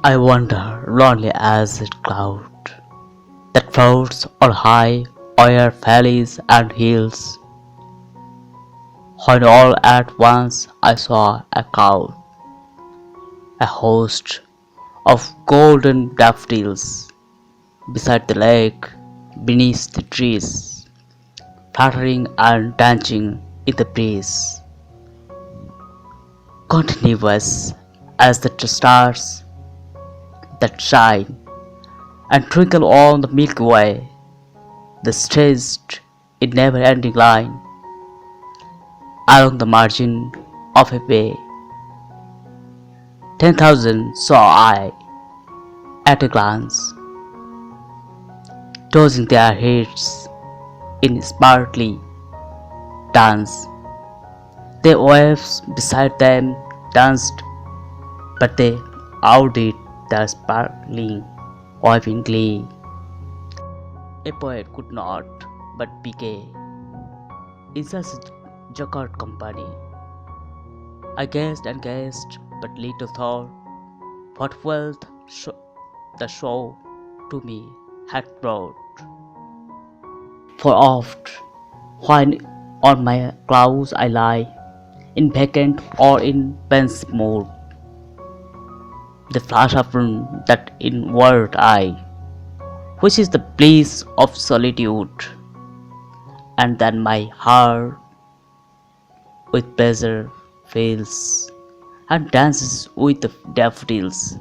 I wander lonely as a cloud that floats on high o'er valleys and hills, when all at once I saw a crowd, a host of golden daffodils beside the lake, beneath the trees, fluttering and dancing in the breeze, continuous as the stars that shine and twinkle on the Milky Way, the stretched in never-ending line along the margin of a bay. 10,000 saw I at a glance, tossing their heads in sparkly dance. Their waves beside them danced, but they outdid their sparkling, waving glee. A poet could not but be gay in such jocund company. I gazed and gazed, but little thought what wealth the show to me had brought. For oft, when on my clouds I lie, in vacant or in pensive mood, the flash upon that inward eye, which is the bliss of solitude, and then my heart with pleasure fills and dances with the daffodils.